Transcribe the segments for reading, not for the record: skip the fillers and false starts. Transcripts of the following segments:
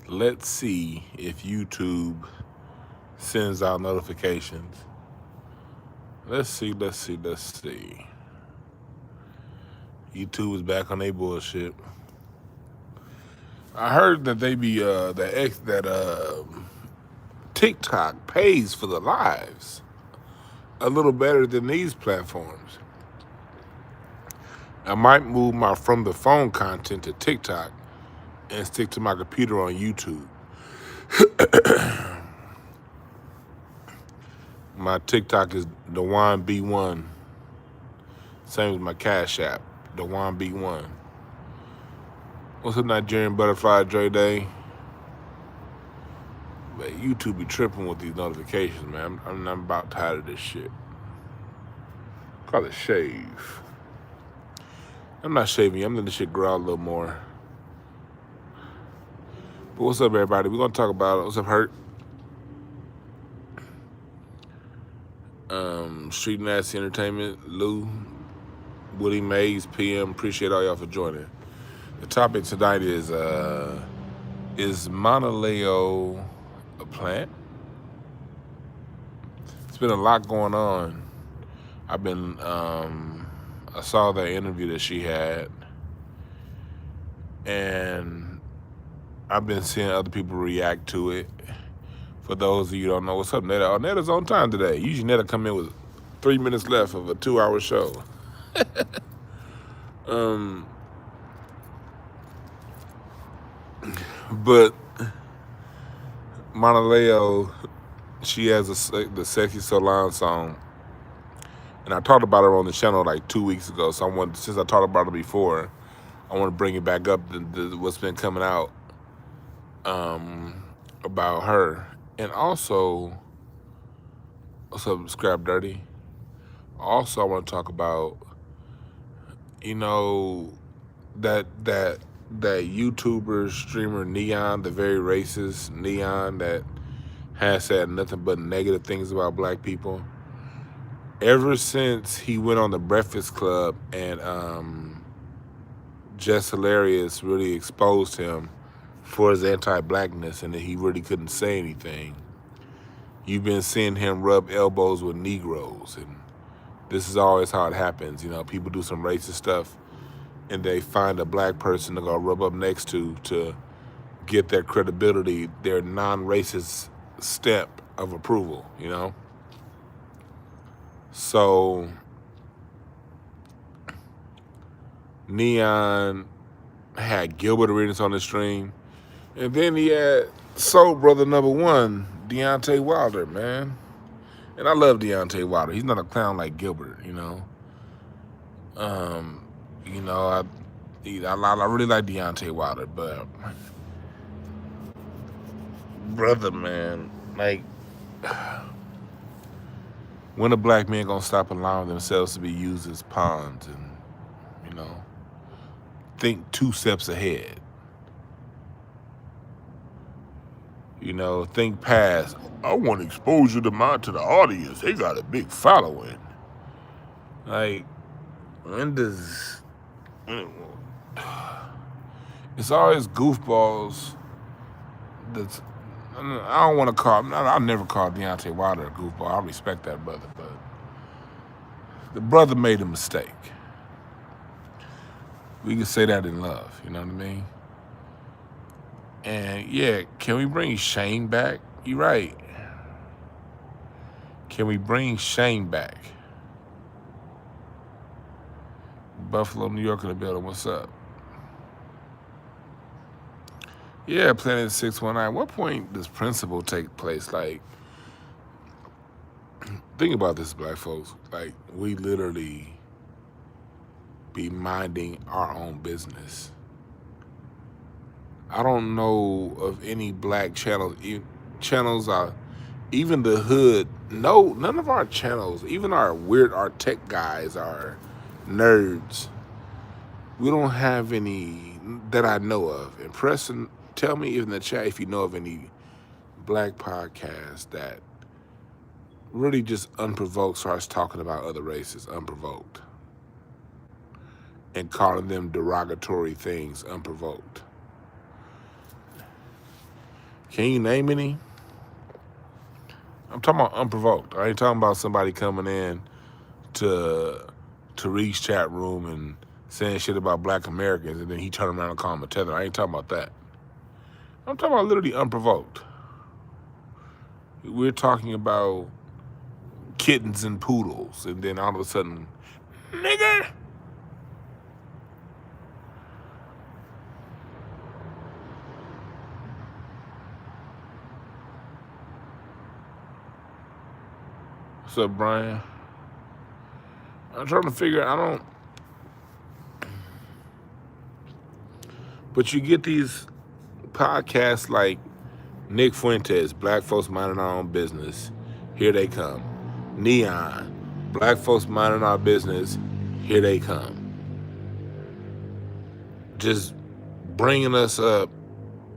Let's see if YouTube sends out notifications. Let's see. YouTube is back on their bullshit. I heard that they be TikTok pays for the lives a little better than these platforms. I might move my from the phone content to TikTok and stick to my computer on YouTube. My TikTok is Dwann B1. Same as my Cash App, Dwann B1. What's up, Nigerian Butterfly Dre Day? But YouTube be tripping with these notifications, man. I'm about tired of this shit. Call it shave. I'm not shaving. I'm letting this shit grow out a little more. But what's up, everybody? We're gonna talk about what's up, Hurt. Street Nasty Entertainment, Lou, Woody Mays, PM. Appreciate all y'all for joining. The topic tonight is Monaleo a plant? It's been a lot going on. I saw that interview that she had, and I've been seeing other people react to it. For those of you who don't know, what's up, Netta? Oh, Netta's on time today. Usually Netta come in with 3 minutes left of a 2-hour show. But Monaleo, she has the Sexy Solon song. And I talked about her on the channel like 2 weeks ago. So since I talked about her before, I want to bring it back up, what's been coming out about her. And also, what's up, Scrap Dirty? Also, I want to talk about, that YouTuber, streamer N3on, the very racist N3on that has said nothing but negative things about black people. Ever since he went on the Breakfast Club and Jess Hilarious really exposed him for his anti-blackness and that he really couldn't say anything, you've been seeing him rub elbows with Negroes. And this is always how it happens. People do some racist stuff and they find a black person to go rub up next to get their credibility, their non-racist step of approval, So N3on had Gilbert Arenas on the stream, and then he had Soul Brother #1, Deontay Wilder, man. And I love Deontay Wilder. He's not a clown like Gilbert, I really like Deontay Wilder, but brother, man, like, when a black man gonna stop allowing themselves to be used as pawns and, think 2 steps ahead? Think past, I want exposure to the audience. They got a big following. Like, it's always goofballs that's, I don't want to call, I'll never call Deontay Wilder a goofball. I respect that brother, but the brother made a mistake. We can say that in love, you know what I mean? And yeah, can we bring Shane back? You're right. Can we bring Shane back? Buffalo, New York in the building, what's up? Yeah, Planet 619. At what point does principle take place? Like, think about this, black folks. Like, we literally be minding our own business. I don't know of any black channels. Channels are, even the hood. No, none of our channels, even our tech guys, our nerds. We don't have any that I know of. And Preston, tell me in the chat if you know of any black podcasts that really just unprovoked starts talking about other races unprovoked and calling them derogatory things unprovoked. Can you name any? I'm talking about unprovoked. I ain't talking about somebody coming in to Reed's chat room and saying shit about black Americans and then he turn around and call him a tether. I ain't talking about that. I'm talking about literally unprovoked. We're talking about kittens and poodles and then all of a sudden, nigga. What's up, Brian? I'm trying to figure out, but you get these podcasts like Nick Fuentes, Black Folks Minding Our Own Business, here they come. N3on, Black Folks Minding Our Business, here they come. Just bringing us up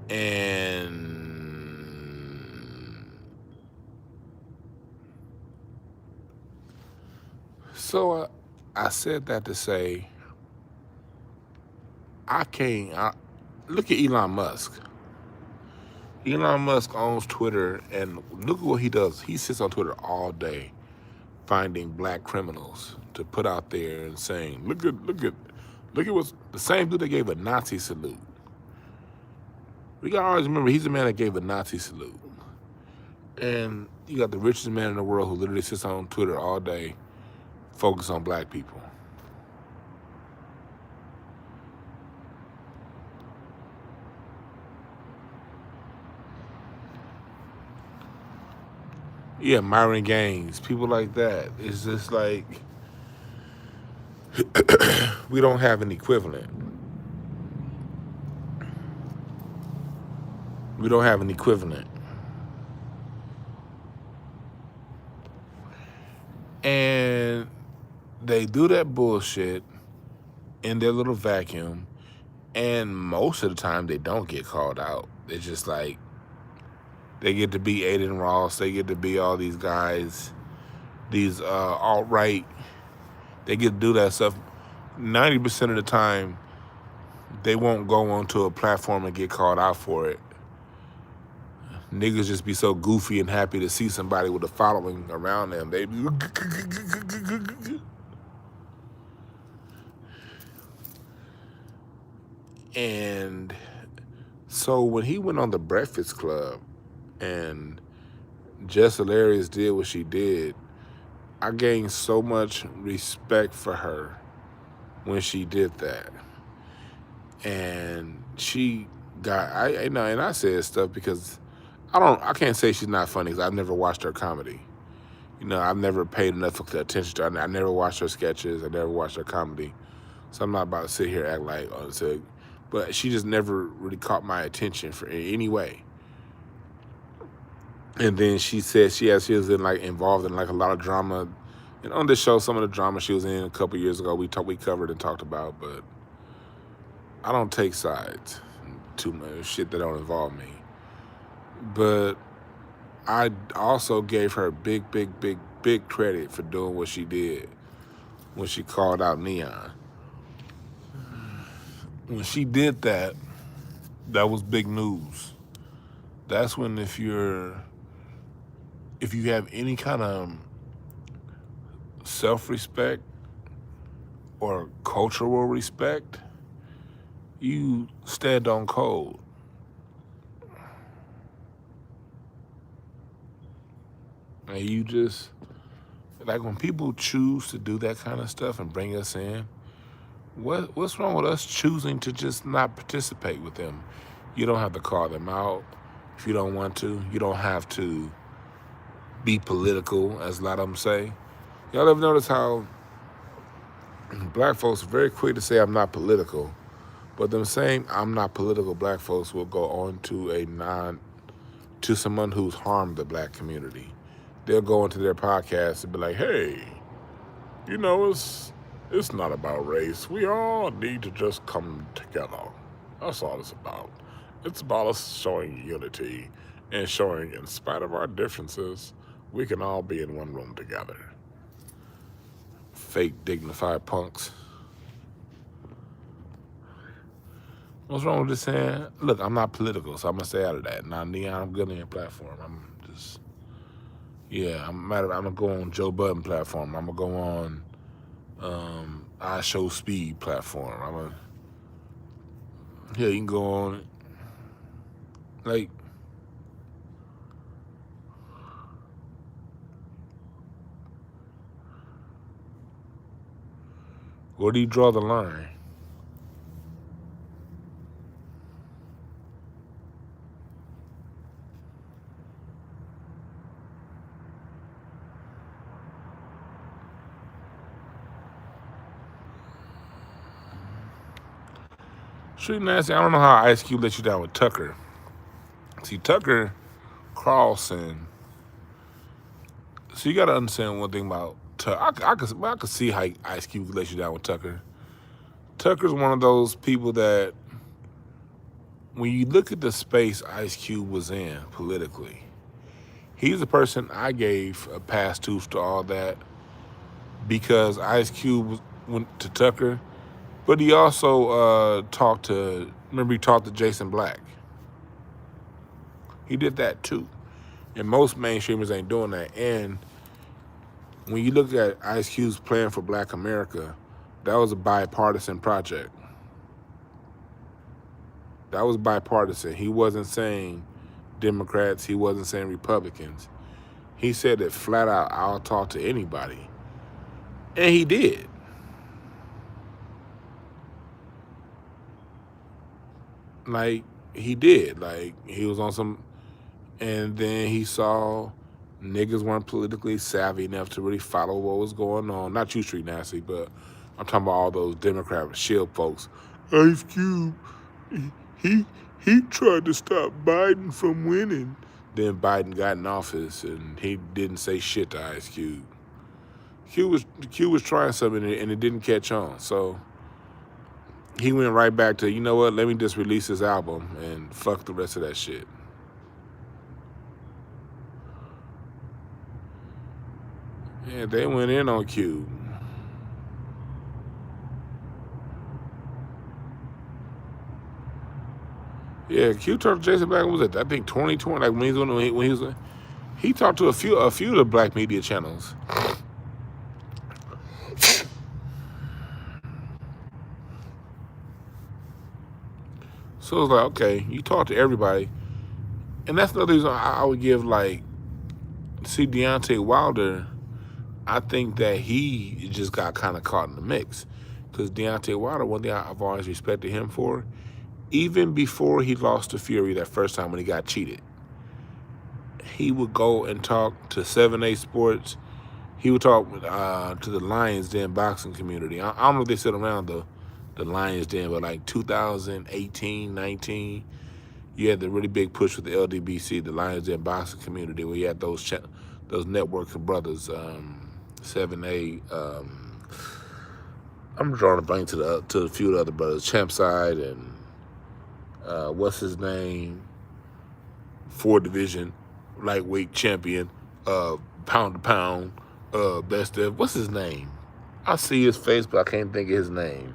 and so I said that to say look at Elon Musk. Elon Musk owns Twitter, and look at what he does. He sits on Twitter all day finding black criminals to put out there and saying, look at what's the same dude that gave a Nazi salute. We gotta always remember he's the man that gave a Nazi salute. And you got the richest man in the world who literally sits on Twitter all day, focused on black people. Yeah, Myron Gaines, people like that. It's just like we don't have an equivalent. We don't have an equivalent. And they do that bullshit in their little vacuum, and most of the time they don't get called out. It's just like they get to be Aiden Ross, they get to be all these guys, these alt-right, they get to do that stuff. 90% of the time, they won't go onto a platform and get called out for it. Niggas just be so goofy and happy to see somebody with a following around them. They be and so when he went on the Breakfast Club and Jess Hilarious did what she did, I gained so much respect for her when she did that. And she got, I know, and I said stuff because I can't say she's not funny because I've never watched her comedy. You know, I've never paid enough attention to her. I never watched her sketches. I never watched her comedy. So I'm not about to sit here and act like, but she just never really caught my attention for any way. And then she said she was involved in like a lot of drama. And on this show, some of the drama she was in a couple years ago, we covered and talked about, but I don't take sides too much, shit that don't involve me. But I also gave her big credit for doing what she did when she called out N3on. When she did that, that was big news. That's when if you have any kind of self-respect or cultural respect, you stand on code. And you just, like when people choose to do that kind of stuff and bring us in, what's wrong with us choosing to just not participate with them? You don't have to call them out if you don't want to. You don't have to be political, as a lot of them say. Y'all ever notice how black folks are very quick to say I'm not political, but them saying I'm not political black folks will go on to someone who's harmed the black community. They'll go into their podcast and be like, hey, you know, it's not about race. We all need to just come together. That's all it's about. It's about us showing unity and showing, in spite of our differences, we can all be in one room together. Fake dignified punks. What's wrong with just saying, look, I'm not political, so I'm gonna stay out of that. Now, N3on, I'm good on your platform. I'm just, yeah, I'm gonna go on Joe Budden platform. I'm gonna go on I Show Speed platform. Yeah, you can go on, like, where do you draw the line? Street Nasty, I don't know how Ice Cube let you down with Tucker. See, Tucker Carlson. So you got to understand one thing about Tucker. I could see how Ice Cube could let you down with Tucker. Tucker's one of those people that, when you look at the space Ice Cube was in politically, he's the person I gave a pass to all that, because Ice Cube went to Tucker, but he also talked to. Remember, he talked to Jason Black. He did that too, and most mainstreamers ain't doing that. And when you look at Ice Cube's plan for Black America, that was a bipartisan project. That was bipartisan. He wasn't saying Democrats. He wasn't saying Republicans. He said it flat out, I'll talk to anybody. And he did. Like, he did. Like, he was on some, and then he saw niggas weren't politically savvy enough to really follow what was going on. Not you, Street Nasty, but I'm talking about all those Democrat shield folks. Ice Cube, he he tried to stop Biden from winning. Then Biden got in office and he didn't say shit to Ice Cube. Q was trying something and it didn't catch on. So he went right back to, you know what, let me just release this album and fuck the rest of that shit. Yeah, they went in on Q. Yeah, Q talked to Jason Black. What was it? I think 2020. Like when he talked to a few of the black media channels. So it's like, okay, you talk to everybody, and that's another reason I would give, like, see, Deontay Wilder. I think that he just got kind of caught in the mix, because Deontay Wilder, one thing I've always respected him for, even before he lost to Fury that first time when he got cheated, he would go and talk to 7A Sports. He would talk to the Lions Den boxing community. I don't know if they sit around the Lions Den, but like 2018, 19, you had the really big push with the LDBC, the Lions Den boxing community, where you had those networks of brothers, 7A. I'm drawing a blank to a few of the other brothers, Champside and what's his name, 4 division lightweight champion, pound to pound, best of, what's his name? I see his face, but I can't think of his name.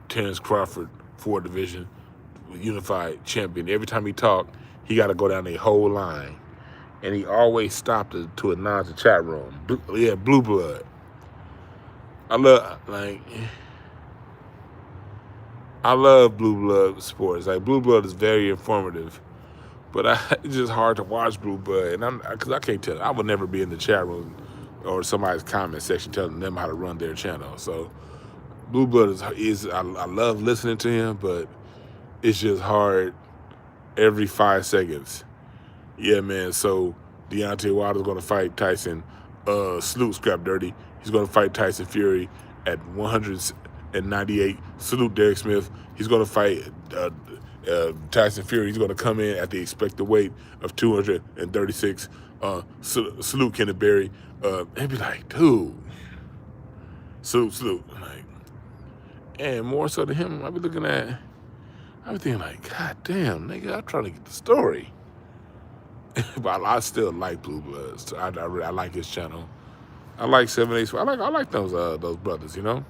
Terrence Crawford, 4 division unified champion. Every time he talked, he got to go down the whole line, and he always stopped to acknowledge the chat room. Blue Blood. I love Blue Blood sports. Like, Blue Blood is very informative, but it's just hard to watch Blue Blood, and because I can't tell. I would never be in the chat room or somebody's comment section telling them how to run their channel. So Blue Blood is I love listening to him, but it's just hard every 5 seconds. Yeah, man. So Deontay Wilder's going to fight Tyson. Salute Scrap Dirty. He's going to fight Tyson Fury at 198. Salute Derek Smith. He's going to fight Tyson Fury. He's going to come in at the expected weight of 236. Salute Kenneth Berry. And be like, dude, salute. Like, and more so than him, I be thinking like, God damn, nigga, I'm trying to get the story. But I still like Blue Bloods. I like his channel. I like 7A. I like those brothers, you know.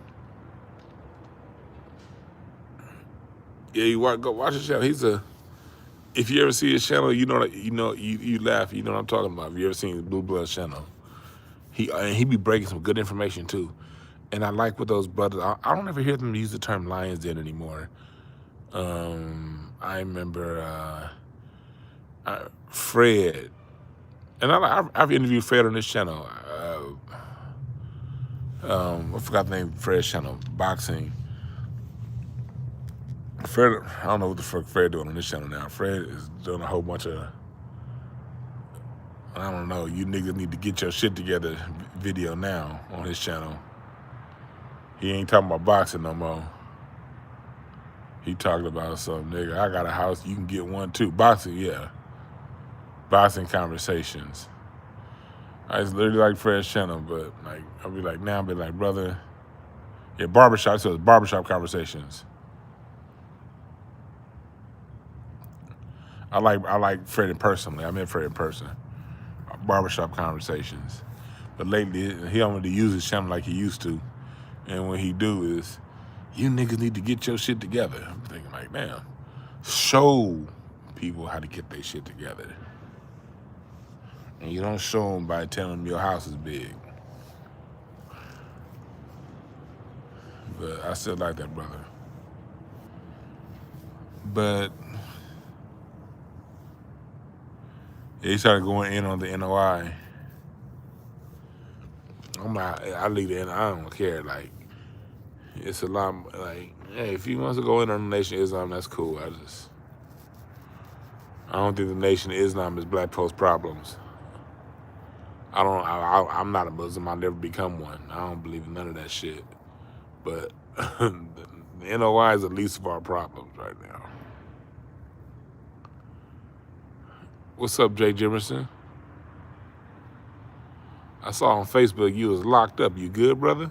Yeah, go watch his channel. If you ever see his channel, you laugh. You know what I'm talking about. If you ever seen his Blue Blood channel, he be breaking some good information too. And I like what those brothers. I don't ever hear them use the term Lions Den anymore. I remember Fred, and I've interviewed Fred on this channel. I forgot the name of Fred's channel, boxing. Fred, I don't know what the fuck Fred doing on this channel now. Fred is doing a whole bunch of, I don't know, you niggas need to get your shit together video now on his channel. He ain't talking about boxing no more. He talking about some nigga, I got a house, you can get one too. Boxing, yeah. Boxing conversations. I just literally like Fred's channel, but like I'll be like, brother, yeah, barbershop, so it's barbershop conversations. I like Fred in personally. I met Fred in person. Barbershop conversations. But lately, he don't really use his channel like he used to. And when he do is, you niggas need to get your shit together. I'm thinking like, damn, show people how to get their shit together. And you don't show them by telling them your house is big. But I still like that brother. But he started going in on the NOI. I leave it in. I don't care. Like, it's a lot. Like, hey, if he wants to go in on the Nation of Islam, that's cool. I don't think the Nation of Islam is black folks' problems. I'm not a Muslim. I'll never become one. I don't believe in none of that shit. But the NOI is the least of our problems right now. What's up, Jay Jimerson? I saw on Facebook you was locked up. You good, brother?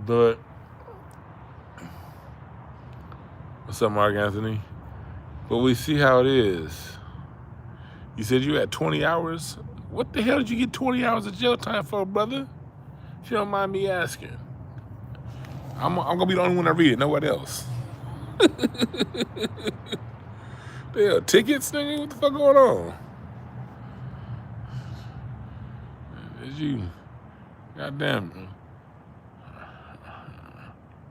But what's up, Mark Anthony? But we see how it is. You said you had 20 hours? What the hell did you get 20 hours of jail time for, brother? If you don't mind me asking. I'm gonna be the only one that read it, nobody else. Hell, tickets, nigga? What the fuck going on? Did you, goddamn,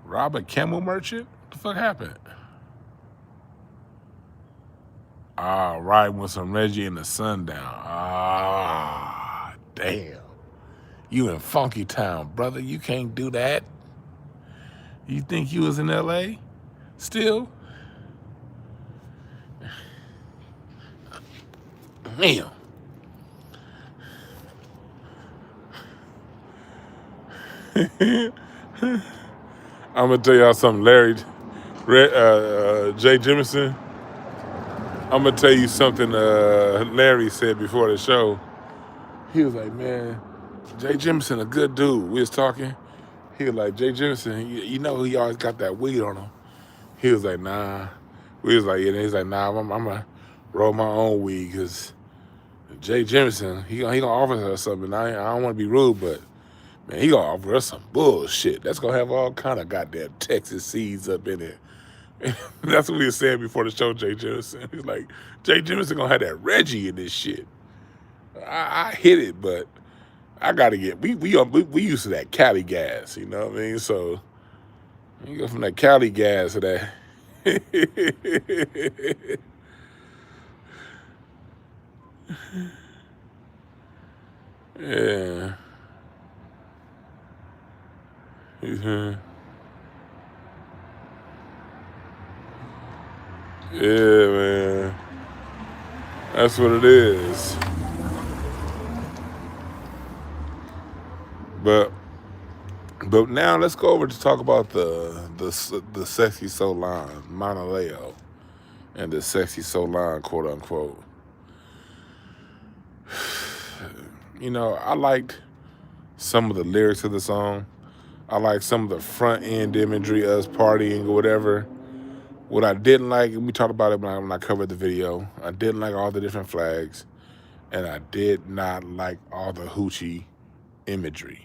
rob a camel merchant? What the fuck happened? Riding with some Reggie in the sundown. Damn. You in Funky Town, brother. You can't do that. You think you was in LA still? Damn. I'm gonna tell y'all something, Larry, Jay Jimerson. I'm gonna tell you something Larry said before the show. He was like, man, Jay Jimerson a good dude. We was talking. He was like, Jay Jimerson, you know he always got that weed on him. He was like, nah. We was like, yeah. And he's like, nah, I'm gonna roll my own weed because Jay Jimerson, he gonna offer us something. I don't want to be rude, but man, he gonna offer us some bullshit. That's gonna have all kind of goddamn Texas seeds up in it. That's what we were saying before the show, Jay Jimerson. He's like, Jay Jimerson gonna have that Reggie in this shit. I hit it, but I gotta get, we used to that Cali gas, you know what I mean? So you go from that Cali gas to that. Yeah. Yeah, man. That's what it is. But now let's go over to talk about the sexy soul line, Monaleo, and the sexy soul line, quote unquote. You know, I liked some of the lyrics of the song. I like some of the front end imagery, us partying or whatever. What I didn't like, and we talked about it when I covered the video, I didn't like all the different flags, and I did not like all the hoochie imagery.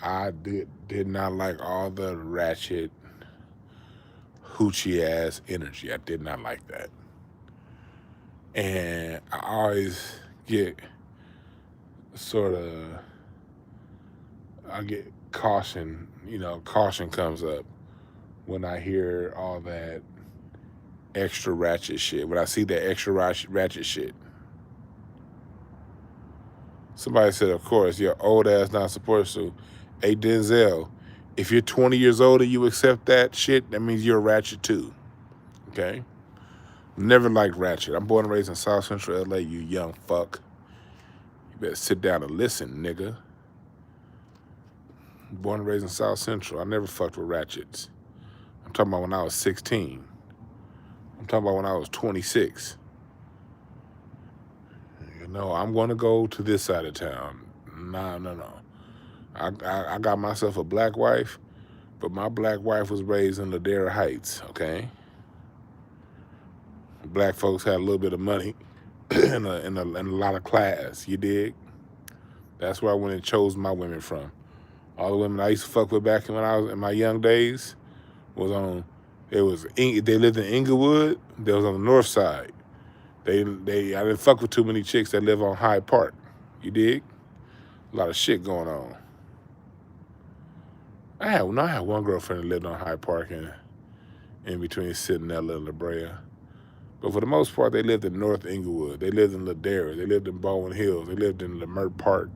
I did not like all the ratchet, hoochie ass energy. I did not like that. And I always get I get caution, caution comes up when I hear all that extra ratchet shit. When I see that extra ratchet shit. Somebody said, of course, your old ass not supposed to. Hey, Denzel, if you're 20 years old and you accept that shit, that means you're a ratchet too. Okay? Never liked ratchet. I'm born and raised in South Central LA, you young fuck. You better sit down and listen, nigga. Born and raised in South Central. I never fucked with ratchets. I'm talking about when I was 16. I'm talking about when I was 26. I'm going to go to this side of town. No. I got myself a black wife, but my black wife was raised in Ladera Heights, okay? Black folks had a little bit of money and a lot of class, you dig? That's where I went and chose my women from. All the women I used to fuck with back when I was in my young days they lived in Inglewood. They was on the north side. I didn't fuck with too many chicks that live on Hyde Park. You dig? A lot of shit going on. I had one girlfriend that lived on Hyde Park in between Cidanella and La Brea. But for the most part, they lived in North Inglewood. They lived in Ladera. They lived in Baldwin Hills. They lived in Lemert Park.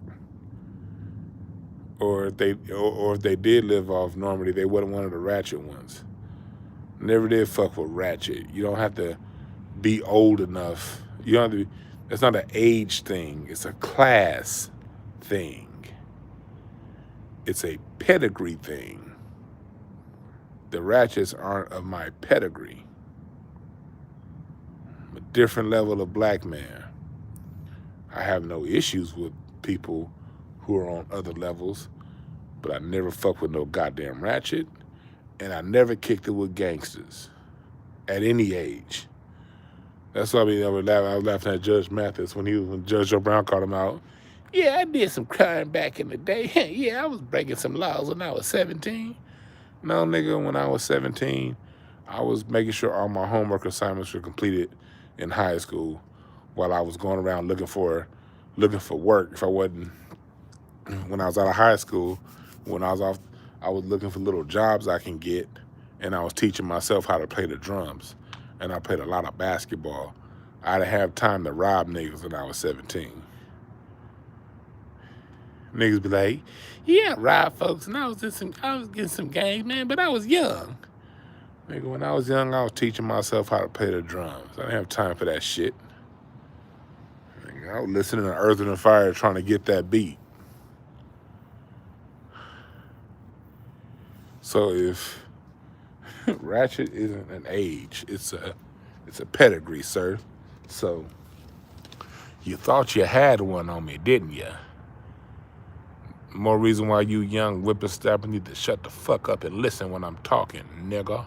Or if they did live off Normandy, they wasn't one of the ratchet ones. Never did fuck with ratchet. You don't have to be old enough. You don't have to. It's not an age thing. It's a class thing. It's a pedigree thing. The ratchets aren't of my pedigree. I'm a different level of black man. I have no issues with people who are on other levels, but I never fuck with no goddamn ratchet, and I never kicked it with gangsters at any age. That's why I was laughing at Judge Mathis when Judge Joe Brown called him out. Yeah, I did some crime back in the day. Yeah, I was breaking some laws when I was 17. No, nigga, when I was 17, I was making sure all my homework assignments were completed in high school while I was going around looking for work. If I wasn't, when I was out of high school, when I was off, I was looking for little jobs I can get, and I was teaching myself how to play the drums. And I played a lot of basketball. I didn't have time to rob niggas when I was 17. Niggas be like, yeah, rob folks, and I was getting some gangs, man, but I was young. Nigga, when I was young, I was teaching myself how to play the drums. I didn't have time for that shit. Nigga, I was listening to Earth and Fire trying to get that beat. So if ratchet isn't an age, it's a pedigree, sir. So you thought you had one on me, didn't you? More reason why you young whippersnapper need to shut the fuck up and listen when I'm talking, nigga.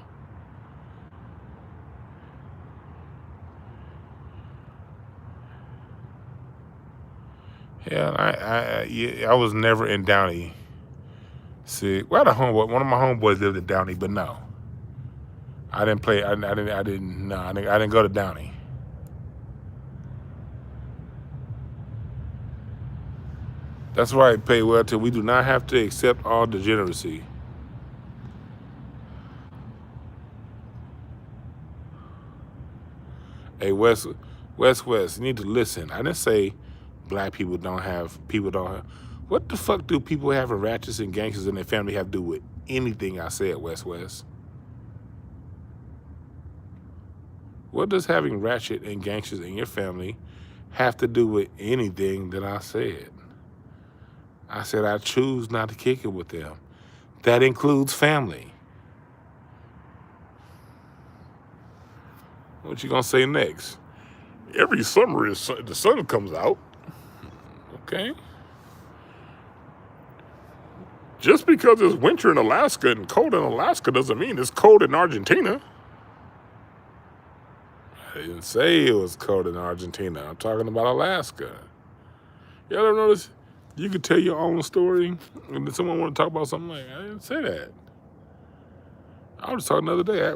Yeah, I was never in Downey. See, one of my homeboys lived in Downey, but no. I didn't go to Downey. That's right, pay well till we do not have to accept all degeneracy. Hey, West, you need to listen. I didn't say black people don't have. What the fuck do people having ratchets and gangsters in their family have to do with anything I said, West? What does having ratchet and gangsters in your family have to do with anything that I said? I said I choose not to kick it with them. That includes family. What you gonna say next? Every summer the sun comes out. Okay. Just because it's winter in Alaska and cold in Alaska doesn't mean it's cold in Argentina. I didn't say it was cold in Argentina. I'm talking about Alaska. Y'all ever notice you could tell your own story and then someone want to talk about something like, I didn't say that. I was talking the other day.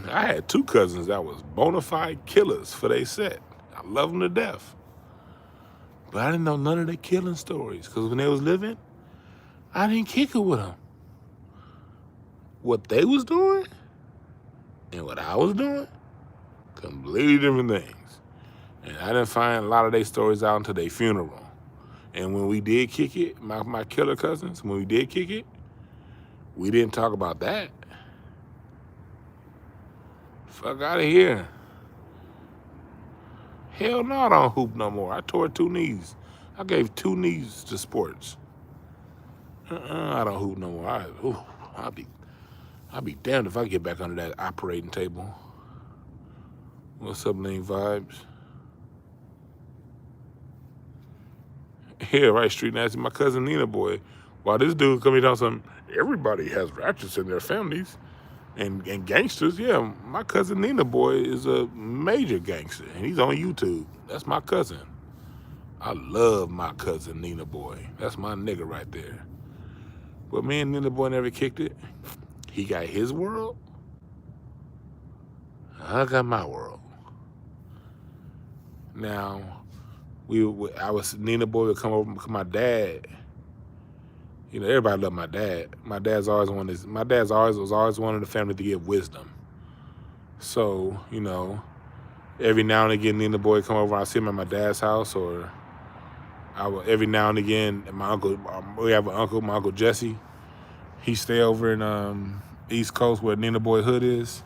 I had 2 cousins that was bona fide killers for their set. I love them to death. But I didn't know none of their killing stories because when they was living, I didn't kick it with them. What they was doing and what I was doing, completely different things. And I didn't find a lot of their stories out until their funeral. And when we did kick it, my killer cousins, when we did kick it, we didn't talk about that. Fuck out of here. Hell no, I don't hoop no more. I tore 2 knees. I gave 2 knees to sports. I don't hoop no more. I'll be damned if I get back under that operating table. What's up, Lean Vibes? Yeah, right, Street Nasty. My cousin Nina boy. While this dude coming down something, everybody has ratchets in their families. And gangsters, yeah, my cousin Nina boy is a major gangster, and he's on YouTube. That's my cousin. I love my cousin Nina boy. That's my nigga right there. But me and Nina boy never kicked it. He got his world. I got my world. Now, Nina boy would come over because my dad. You know, everybody loved my dad. My dad's always was always one of the family to give wisdom. So, you know, every now and again, Nina boy come over. I see him at my dad's house, or every now and again, my uncle. We have an uncle, my uncle Jesse. He stay over in East Coast where Nina boy hood is.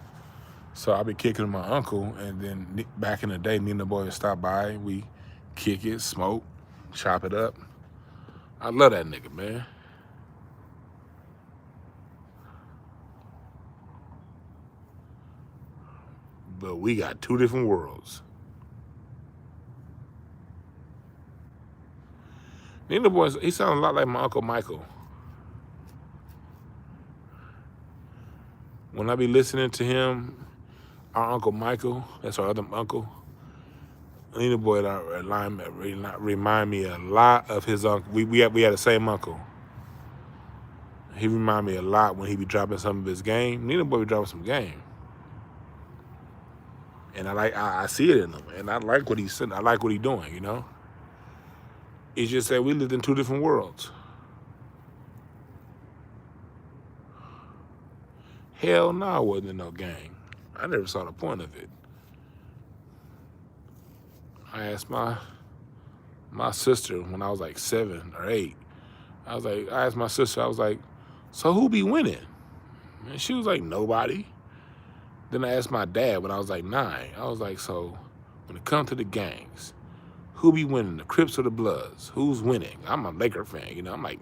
So I'll be kicking with my uncle, and then back in the day, Nina boy would stop by. We kick it, smoke, chop it up. I love that nigga, man. But we got 2 different worlds. Nina boy, he sounds a lot like my Uncle Michael. When I be listening to him, our Uncle Michael, that's our other uncle, Nina boy remind me a lot of his uncle. We had the same uncle. He remind me a lot when he be dropping some of his game. Nina boy be dropping some game. And I see it in him, and I like what he's saying. I like what he's doing, you know? It's just that we lived in 2 different worlds. Hell no, I wasn't in no gang. I never saw the point of it. I asked my sister when I was like 7 or 8. I asked my sister, I was like, so who be winning? And she was like, nobody. Then I asked my dad when I was like 9. I was like, so when it comes to the gangs, who be winning, the Crips or the Bloods? Who's winning? I'm a Laker fan, you know. I'm like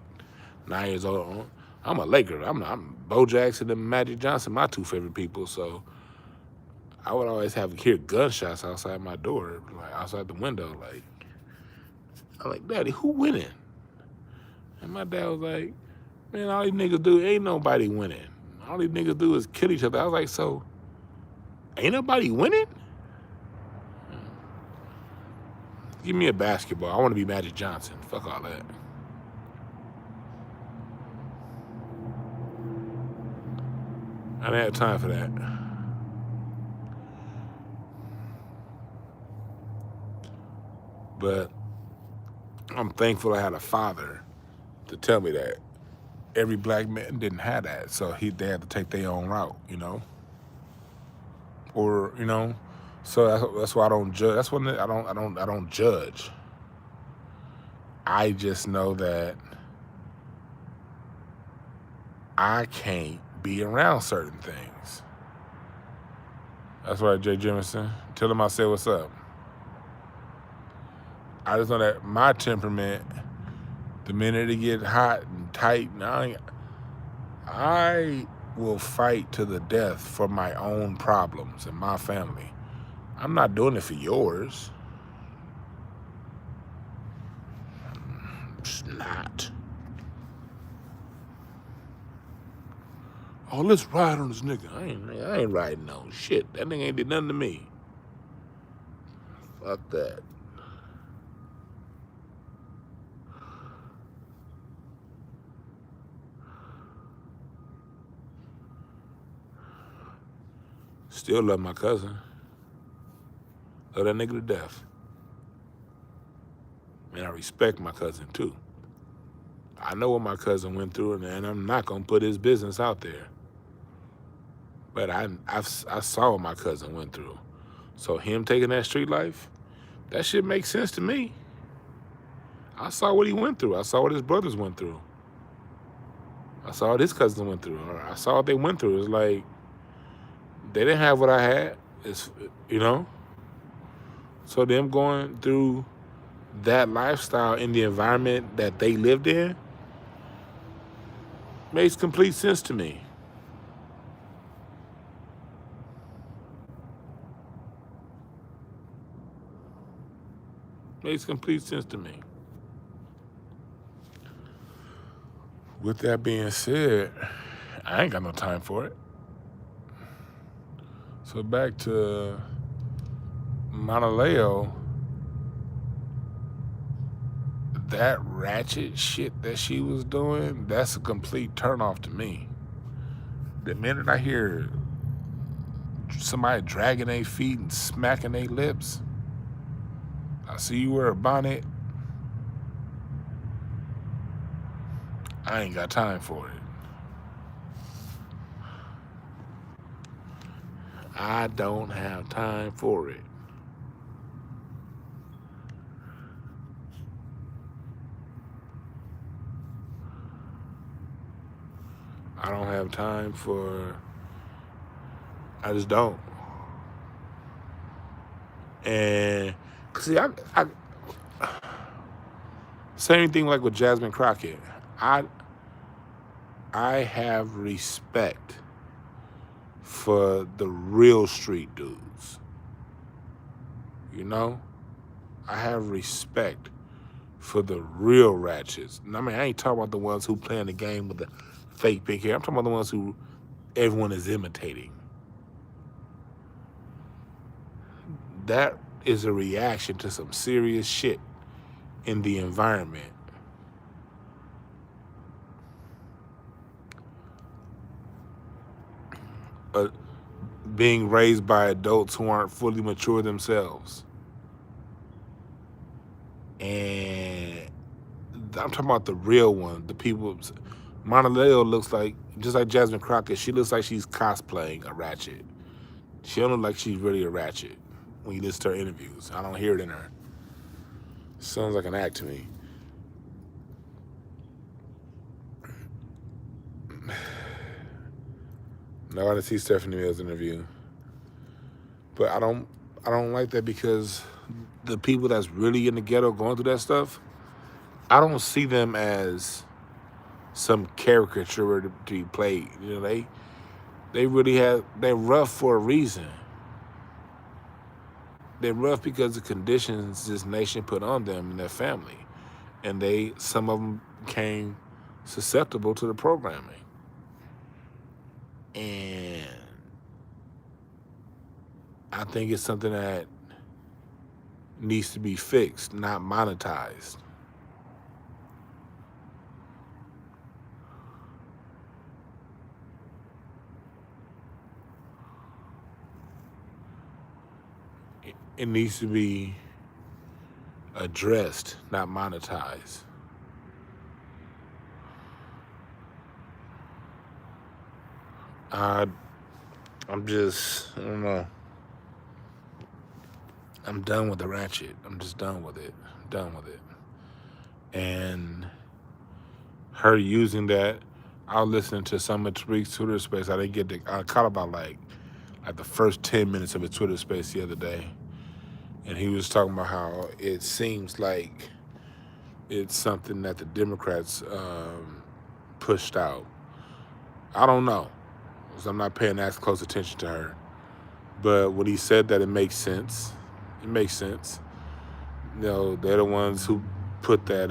9 years old. I'm a Laker. I'm Bo Jackson and Magic Johnson, my 2 favorite people. So I would always hear gunshots outside my door, like outside the window. Like, I'm like, Daddy, who winning? And my dad was like, man, all these niggas do, ain't nobody winning. All these niggas do is kill each other. I was like, so ain't nobody winning? Give me a basketball. I want to be Magic Johnson. Fuck all that. I didn't have time for that. But I'm thankful I had a father to tell me that. Every black man didn't have that, so they had to take their own route, you know? Or, you know, so that's why I don't judge. That's when I don't judge. I just know that I can't be around certain things. That's right, Jay Jemison. Tell him I said what's up. I just know that my temperament, the minute it get hot and tight, I will fight to the death for my own problems and my family. I'm not doing it for yours. I'm just not. Oh, let's ride on this nigga. I ain't riding no shit. That nigga ain't did nothing to me. Fuck that. Still love my cousin. Love that nigga to death. And I respect my cousin too. I know what my cousin went through, and I'm not gonna put his business out there. But I saw what my cousin went through. So him taking that street life, that shit makes sense to me. I saw what he went through. I saw what his brothers went through. I saw what his cousins went through. Or I saw what they went through. It's like they didn't have what I had. It's, you know. So them going through that lifestyle in the environment that they lived in makes complete sense to me. Makes complete sense to me. With that being said, I ain't got no time for it. So back to Monaleo, that ratchet shit that she was doing, that's a complete turnoff to me. The minute I hear somebody dragging their feet and smacking their lips, I see you wear a bonnet, I ain't got time for it. I don't have time for it. I don't have time for, I just don't. And see, I same thing like with Jasmine Crockett. I have respect for the real street dudes. You know? I have respect for the real ratchets. I mean, I ain't talking about the ones who playing the game with the fake pink hair. I'm talking about the ones who everyone is imitating. That is a reaction to some serious shit in the environment. Being raised by adults who aren't fully mature themselves. And I'm talking about the real one, the people. Monaleo looks like, just like Jasmine Crockett, she looks like she's cosplaying a ratchet. She don't look like she's really a ratchet when you listen to her interviews. I don't hear it in her. Sounds like an act to me. No, I didn't see Stephanie Mills' interview. But I don't like that because the people that's really in the ghetto going through that stuff, I don't see them as some caricature to be played. You know, they're rough for a reason. They're rough because of the conditions this nation put on them and their family. And some of them became susceptible to the programming. And I think it's something that needs to be fixed, not monetized. It needs to be addressed, not monetized. I don't know. I'm done with the ratchet. I'm just done with it. I'm done with it. And her using that, I was listening to some of Tariq's Twitter space. I caught about like the first 10 minutes of his Twitter space the other day. And he was talking about how it seems like it's something that the Democrats pushed out. I don't know, because I'm not paying that close attention to her. But when he said that, it makes sense. It makes sense. You know, they're the ones who put that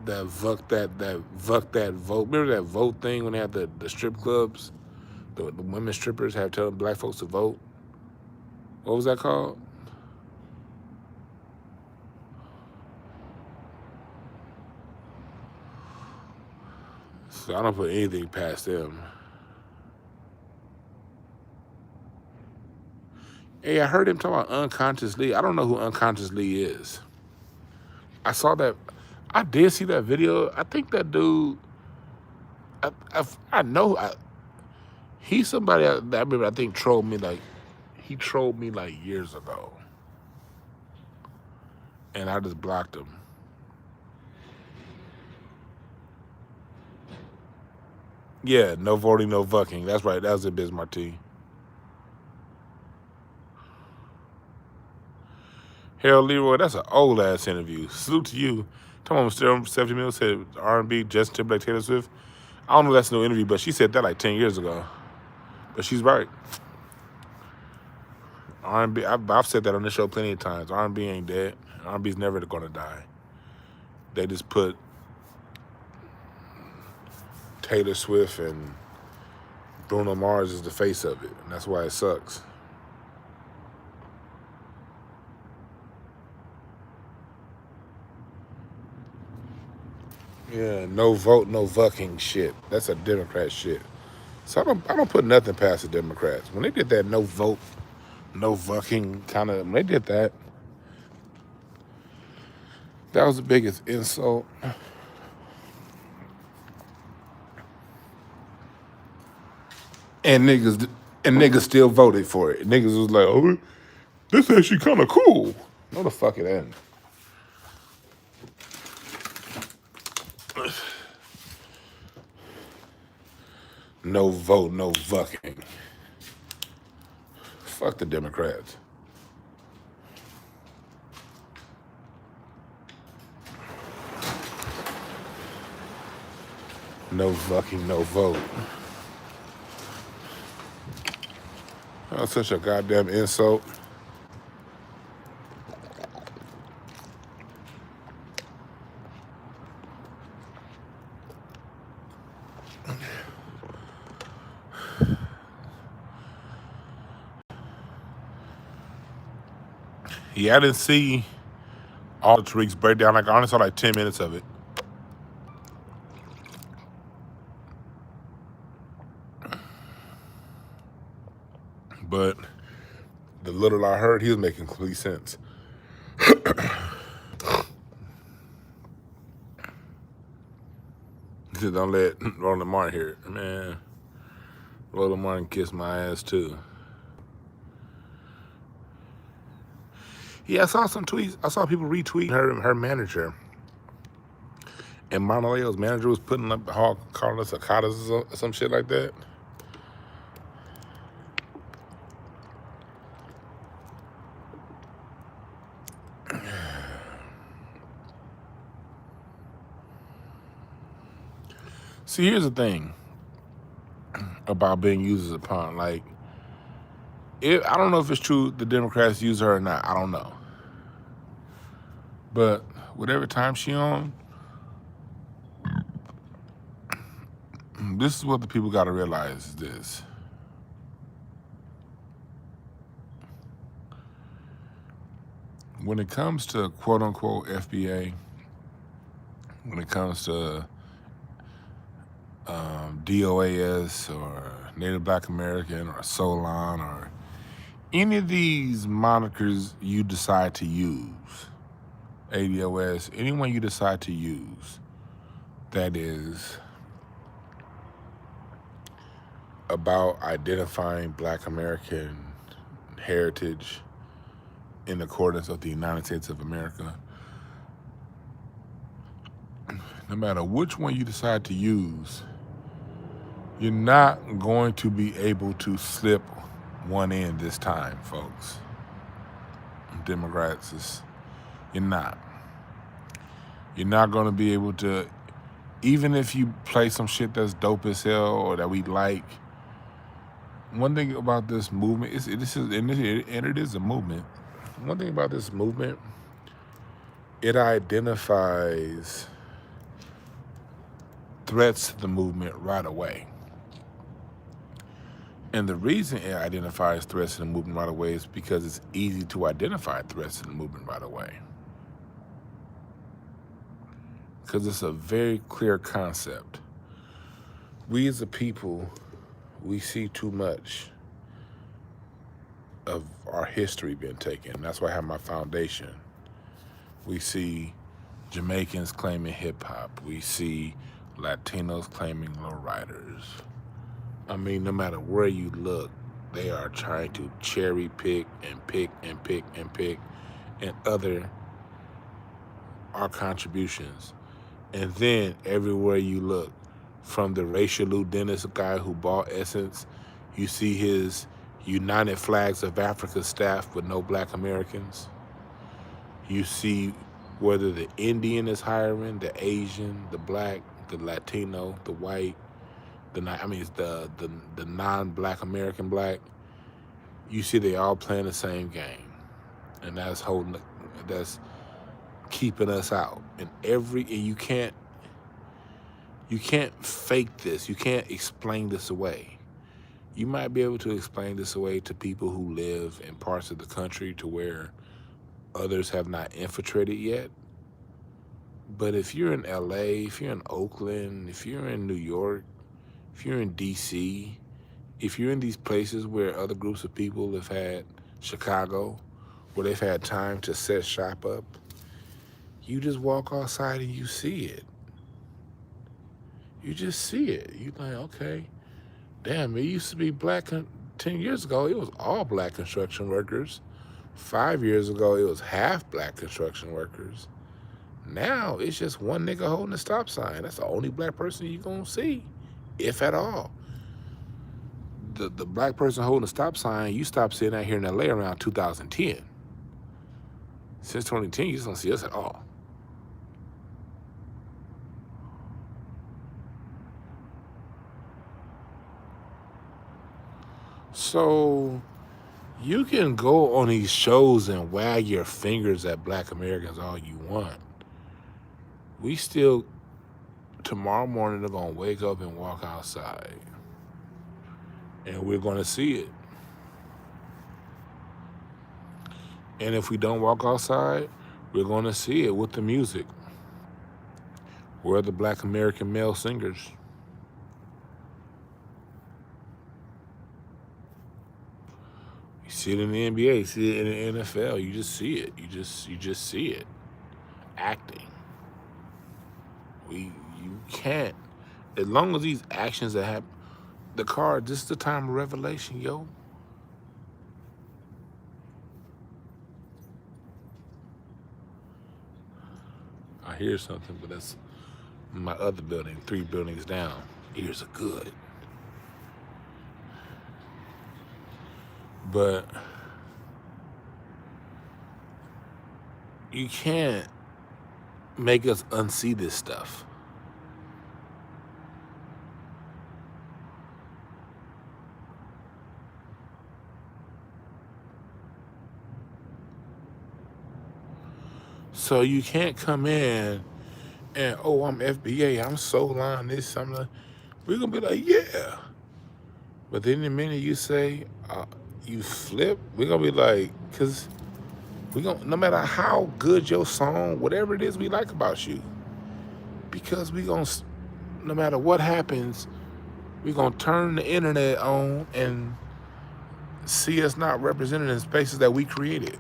that vote. Remember that vote thing when they had the strip clubs? The women strippers have telling black folks to vote. What was that called? So I don't put anything past them. Hey, I heard him talk about Unconscious Lee. I don't know who Unconscious Lee is. I saw that. I did see that video. I think that dude. I know. He's somebody that I remember. I think trolled me like. He trolled me like years ago, and I just blocked him. Yeah, no voting, no fucking. That's right. That was it, Biz Marti. Harold Leroy, that's an old ass interview. Salute to you. Come on, Mr. 70 Mil said R&B, Justin Timberlake, Taylor Swift. I don't know if that's no interview, but she said that like 10 years ago. But she's right. R&B, I've said that on this show plenty of times. R&B ain't dead. R&B's never gonna die. They just put Taylor Swift and Bruno Mars as the face of it, and that's why it sucks. Yeah, no vote, no fucking shit. That's a Democrat shit. So I don't put nothing past the Democrats. When they did that no vote, no fucking kind of, when they did that, that was the biggest insult. And niggas still voted for it. Niggas was like, oh, this actually kind of cool. No, the fuck it ain't. No vote, no fucking. Fuck the Democrats. No fucking, no vote. That's such a goddamn insult. Yeah, I didn't see all of Tariq's breakdown. Like, I only saw like 10 minutes of it. But the little I heard, he was making complete sense. He said, don't let Roland Martin hear it. Man, Roland Martin kissed my ass too. Yeah, I saw some tweets. I saw people retweet her manager. And Monaleo's manager was putting up calling us cicadas or some shit like that. See, here's the thing about being used as a pawn. Like, I don't know if it's true the Democrats use her or not. I don't know. But whatever time she on, this is what the people got to realize is this. When it comes to quote-unquote FBA, when it comes to DOAS or Native Black American or Solon or any of these monikers you decide to use, ADOS, anyone you decide to use that is about identifying Black American heritage in accordance with the United States of America, no matter which one you decide to use, you're not going to be able to slip one in this time, folks. Democrats, you're not. You're not going to be able to, even if you play some shit that's dope as hell or that we like. One thing about this movement, it is a movement. One thing about this movement, it identifies threats to the movement right away. And the reason it identifies threats to the movement right away is because it's easy to identify threats to the movement right away. Because it's a very clear concept. We as a people, we see too much of our history being taken. That's why I have my foundation. We see Jamaicans claiming hip-hop. We see Latinos claiming lowriders. I mean, no matter where you look, they are trying to cherry pick and pick and pick and pick and other our contributions. And then everywhere you look, from the racial dentist guy who bought Essence, you see his United Flags of Africa staff with no Black Americans. You see whether the Indian is hiring, the Asian, the Black, the Latino, the white, it's the non-Black American Black. You see they all playing the same game, and that's keeping us out. And you can't fake this. You can't explain this away. You might be able to explain this away to people who live in parts of the country to where others have not infiltrated yet. But if you're in LA, if you're in Oakland, if you're in New York, if you're in DC, if you're in these places where other groups of people have had, Chicago, where they've had time to set shop up, you just walk outside and you see it. You just see it. You're like, okay, damn, it used to be black. 10 years ago, it was all Black construction workers. 5 years ago, it was half Black construction workers. Now, it's just one nigga holding a stop sign. That's the only Black person you're going to see, if at all. The Black person holding a stop sign, you stop seeing out here in LA around 2010. Since 2010, you just don't see us at all. So you can go on these shows and wag your fingers at Black Americans all you want. We still, tomorrow morning, are going to wake up and walk outside. And we're going to see it. And if we don't walk outside, we're going to see it with the music. Where are the Black American male singers? You see it in the NBA, you see it in the NFL. You just see it. You just see it. Acting. You can't. As long as these actions that happen, this is the time of revelation, yo. I hear something, but that's my other building, 3 buildings down. Ears are good. But you can't make us unsee this stuff. So you can't come in and, oh, I'm FBA, I'm Soul this, I'm like, we're going to be like, yeah. But then the minute you say, you flip, we're going to be like, because no matter how good your song, whatever it is we like about you, because no matter what happens, we're going to turn the internet on and see us not represented in spaces that we created.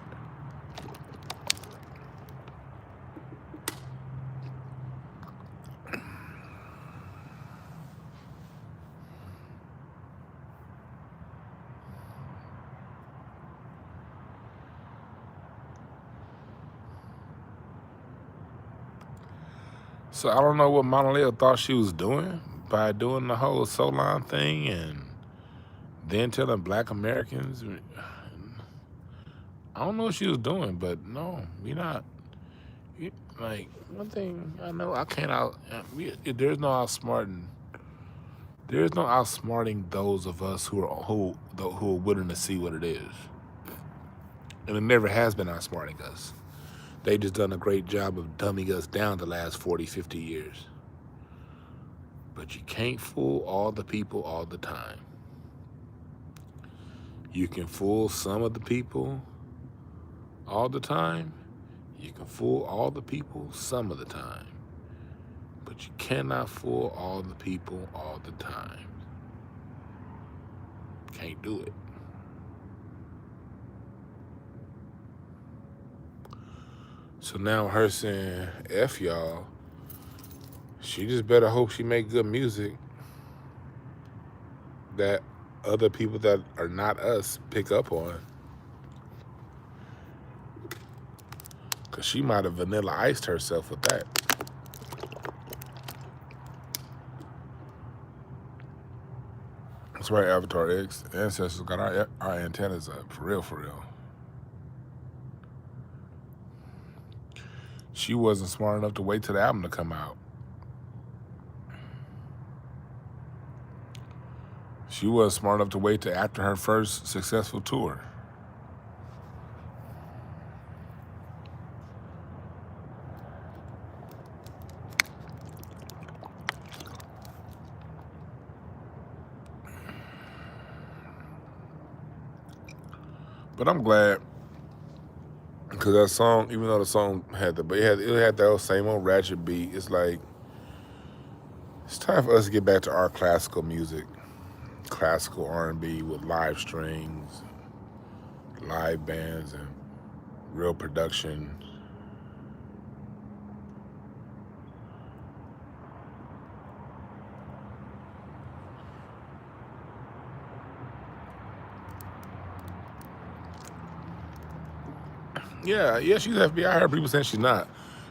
So I don't know what Monaleo thought she was doing by doing the whole Solon thing and then telling Black Americans. I don't know what she was doing, but no, we're not. Like, one thing I know, there's no outsmarting. There's no outsmarting those of us who are willing to see what it is. And it never has been outsmarting us. They just done a great job of dumbing us down the last 40, 50 years. But you can't fool all the people all the time. You can fool some of the people all the time. You can fool all the people some of the time. But you cannot fool all the people all the time. Can't do it. So now her saying, F y'all, she just better hope she make good music that other people that are not us pick up on. Because she might have vanilla iced herself with that. That's right, Avatar X. Ancestors got our antennas up. For real, for real. She wasn't smart enough to wait till the album to come out. She wasn't smart enough to wait till after her first successful tour. But I'm glad, because that song, even though the song had it had that same old ratchet beat. It's like it's time for us to get back to our classical music, classical R&B with live strings, live bands, and real production. Yeah, she's FBI. I heard people saying she's not.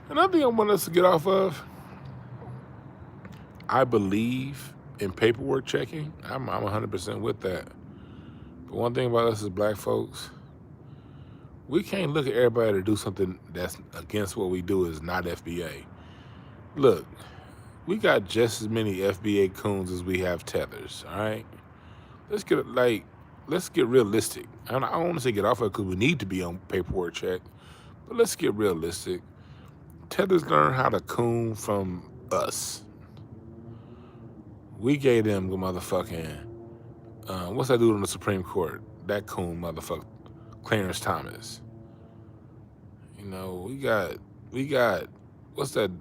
Another thing I want us to get off of, I believe in paperwork checking. I'm 100% with that. But one thing about us as black folks, we can't look at everybody to do something that's against what we do is not FBA. Look, we got just as many FBA coons as we have tethers, all right? Let's get realistic. I don't want to say get off of it because we need to be on paperwork check, but let's get realistic. Tethers learn how to coon from us. We gave them the motherfucking, what's that dude on the Supreme Court? That coon motherfucker, Clarence Thomas. You know, we got, what's that,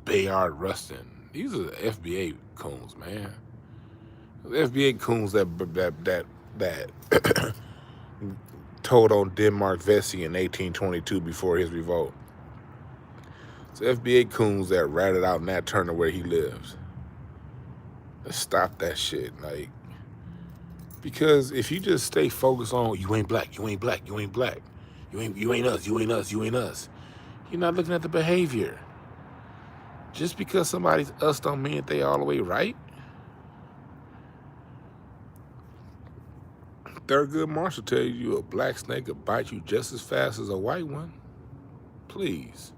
Bayard Rustin. These are the FBA coons, man. The FBA coons that told on Denmark Vesey in 1822 before his revolt. It's FBA coons that ratted out Nat Turner where he lives. Let's stop that shit, like, because if you just stay focused on you ain't black, you ain't black, you ain't black, you ain't us, you ain't us, you ain't us, you're not looking at the behavior. Just because somebody's us don't mean that they all the way right. Thurgood Marshall tell you a black snake will bite you just as fast as a white one. Please.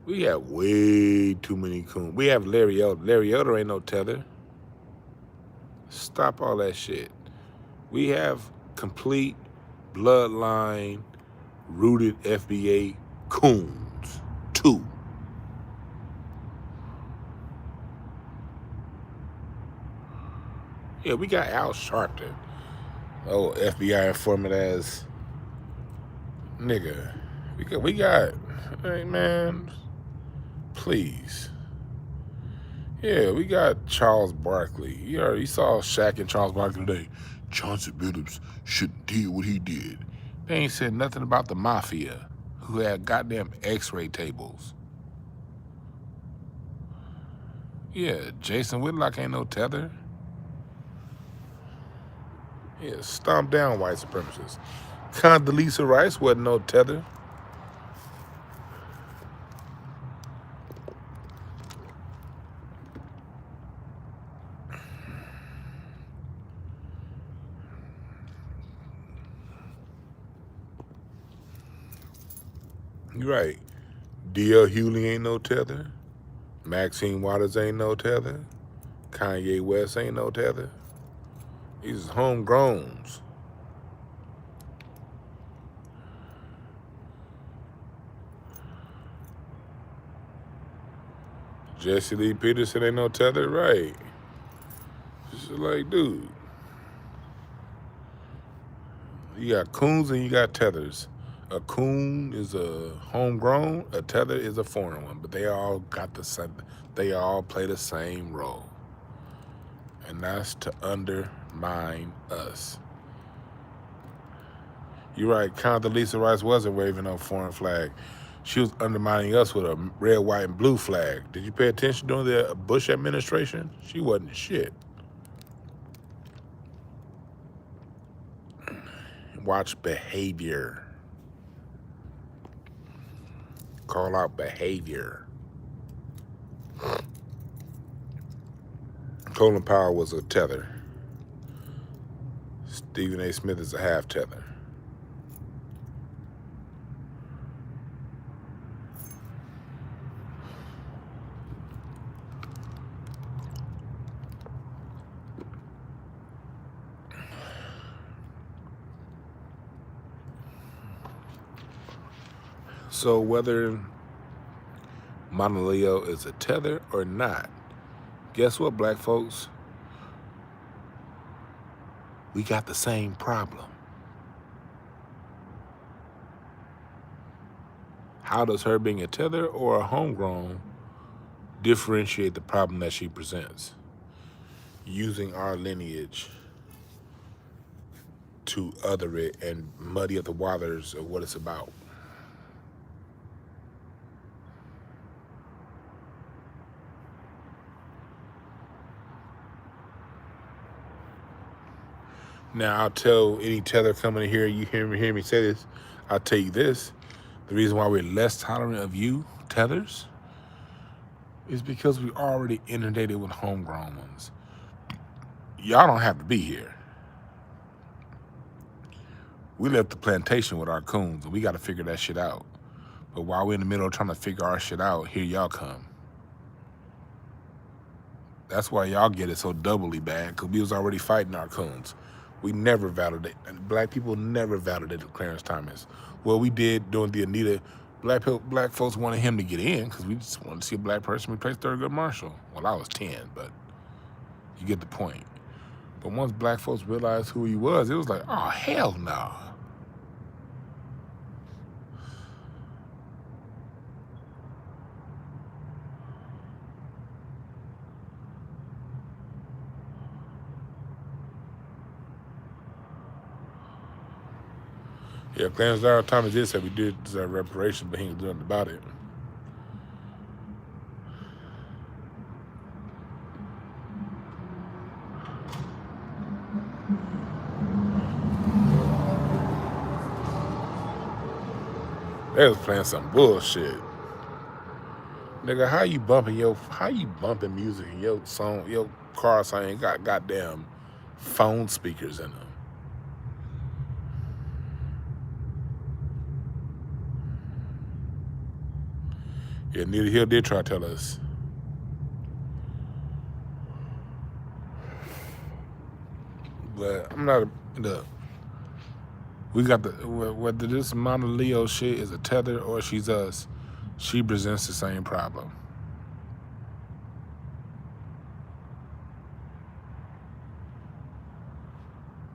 We have way too many coons. We have Larry Elder. Larry Elder ain't no tether. Stop all that shit. We have complete bloodline rooted FBA coons. 2. Yeah, we got Al Sharpton. Oh, FBI informant as nigga. We got, hey man, please. Yeah, we got Charles Barkley. You saw Shaq and Charles Barkley today. Chauncey Billups shouldn't do what he did. They ain't said nothing about the mafia, who had goddamn X-ray tables. Yeah, Jason Whitlock ain't no tether. Yeah, stomp down white supremacists. Condoleezza Rice wasn't no tether. You're right. D.L. Hewley ain't no tether. Maxine Waters ain't no tether. Kanye West ain't no tether. These is homegrowns. Jesse Lee Peterson ain't no tether, right? It's like, dude, you got coons and you got tethers. A coon is a homegrown, a tether is a foreign one, but they all got the same. They all play the same role, and that's to undermine us. You're right. Condoleezza Rice wasn't waving no foreign flag. She was undermining us with a red, white, and blue flag. Did you pay attention during the Bush administration? She wasn't shit. Watch behavior. Call out behavior. Colin Powell was a tether. Stephen A. Smith is a half tether. So whether Monaleo is a tether or not, guess what, black folks? We got the same problem. How does her being a tether or a homegrown differentiate the problem that she presents? Using our lineage to other it and muddy up the waters of what it's about. Now, I'll tell any tether coming in here, you hear me say this, I'll tell you this. The reason why we're less tolerant of you, tethers, is because we're already inundated with homegrown ones. Y'all don't have to be here. We left the plantation with our coons, and we got to figure that shit out. But while we're in the middle of trying to figure our shit out, here y'all come. That's why y'all get it so doubly bad, because we was already fighting our coons. We never validated, and black people never validated Clarence Thomas. Well, we did during the Anita. Black folks wanted him to get in because we just wanted to see a black person replace Thurgood Marshall. Well, I was 10, but you get the point. But once black folks realized who he was, it was like, oh, hell no. Yeah, Clarence Thomas did say we did deserve reparations, but he ain't doing nothing about it. They was playing some bullshit. Nigga, how you bumping music in your song, your car song ain't got goddamn phone speakers in them? Yeah, Anita Hill did try to tell us. But I'm not look. We got the whether this Monaleo shit is a tether or she's us, she presents the same problem.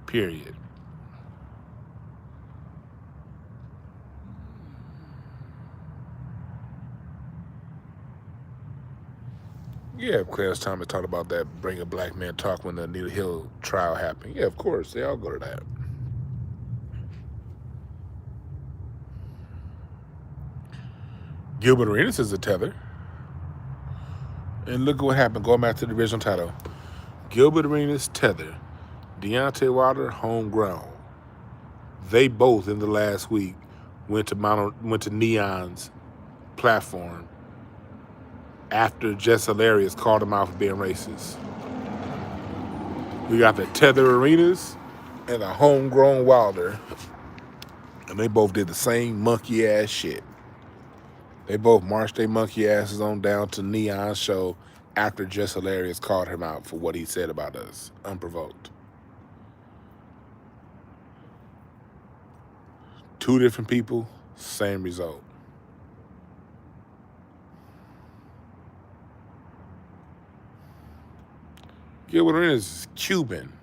Period. Yeah, Clarence Thomas talked about that Bring a Black Man talk when the Anita Hill trial happened. Yeah, of course, they all go to that. Gilbert Arenas is a tether. And look at what happened, going back to the original title. Gilbert Arenas, tether. Deontay Wilder, homegrown. They both, in the last week, went to N3on's platform after Jess Hilarious called him out for being racist. We got the tether Arenas and the homegrown Wilder, and they both did the same monkey ass shit. They both marched their monkey asses on down to N3on's show after Jess Hilarious called him out for what he said about us, unprovoked. Two different people, same result. Gilbert is Cuban.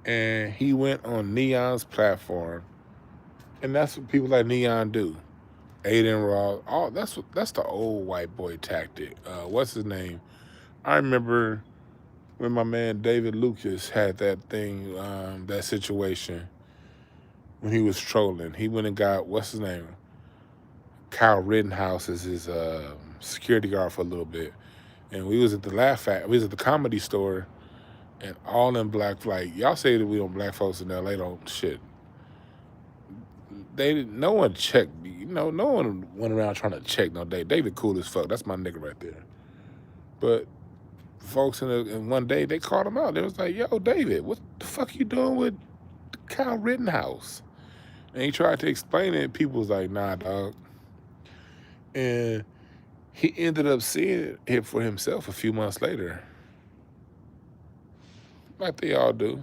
And he went on N3on's platform, and that's what people like N3on do. N3on, all that's the old white boy tactic. What's his name? I remember when my man David Lucas had that thing, that situation when he was trolling. He went and got what's his name, Kyle Rittenhouse as his security guard for a little bit, and we was at the we was at the Comedy Store, and all in black, like y'all say that we don't black folks in LA don't shit. No one checked, no one went around trying to check no David. David cool as fuck. That's my nigga right there. But folks in one day they called him out. They was like, "Yo, David, what the fuck you doing with Kyle Rittenhouse?" And he tried to explain it. People was like, "Nah, dog." And he ended up seeing it for himself a few months later, like they all do.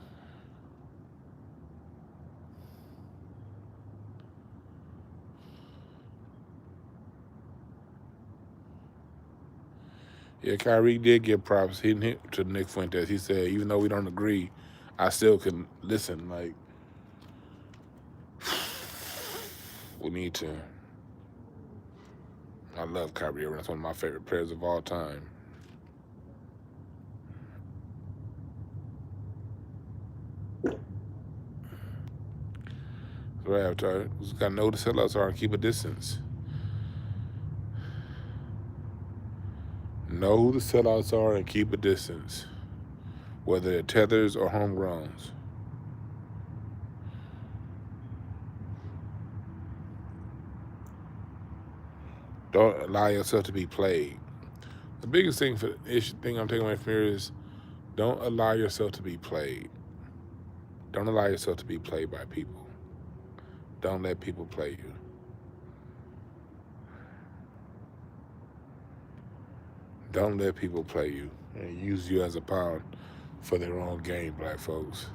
Yeah, Kyrie did give props. He hit to Nick Fuentes. He said, even though we don't agree, I still can listen. Like, we need to. I love Kyrie Irving. That's one of my favorite players of all time. So after I just gotta know who the sellouts are and keep a distance. Know who the sellouts are and keep a distance, whether they're tethers or homegrowns. Don't allow yourself to be played. The biggest thing thing I'm taking away from here is don't allow yourself to be played. Don't allow yourself to be played by people. Don't let people play you. Don't let people play you and use you as a pawn for their own game, black folks.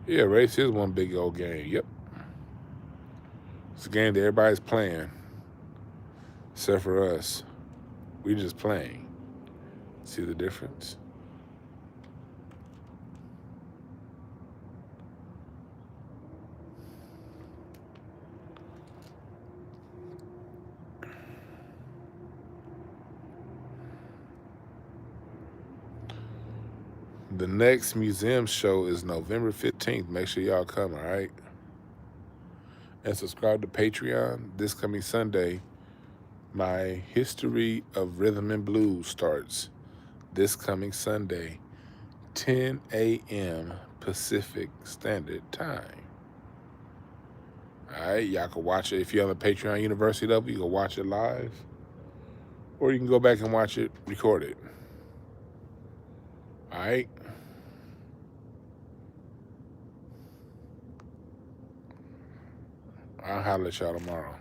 Yeah, race is one big old game. Yep. It's a game that everybody's playing, except for us. We just playing. See the difference? The next museum show is November 15th. Make sure y'all come, all right? And subscribe to Patreon. This coming Sunday, my History of Rhythm and Blues starts this coming Sunday, 10 a.m. Pacific Standard Time. All right, y'all can watch it. If you're on the Patreon University level, you can watch it live, or you can go back and watch it recorded. All right? I'll holler at y'all tomorrow.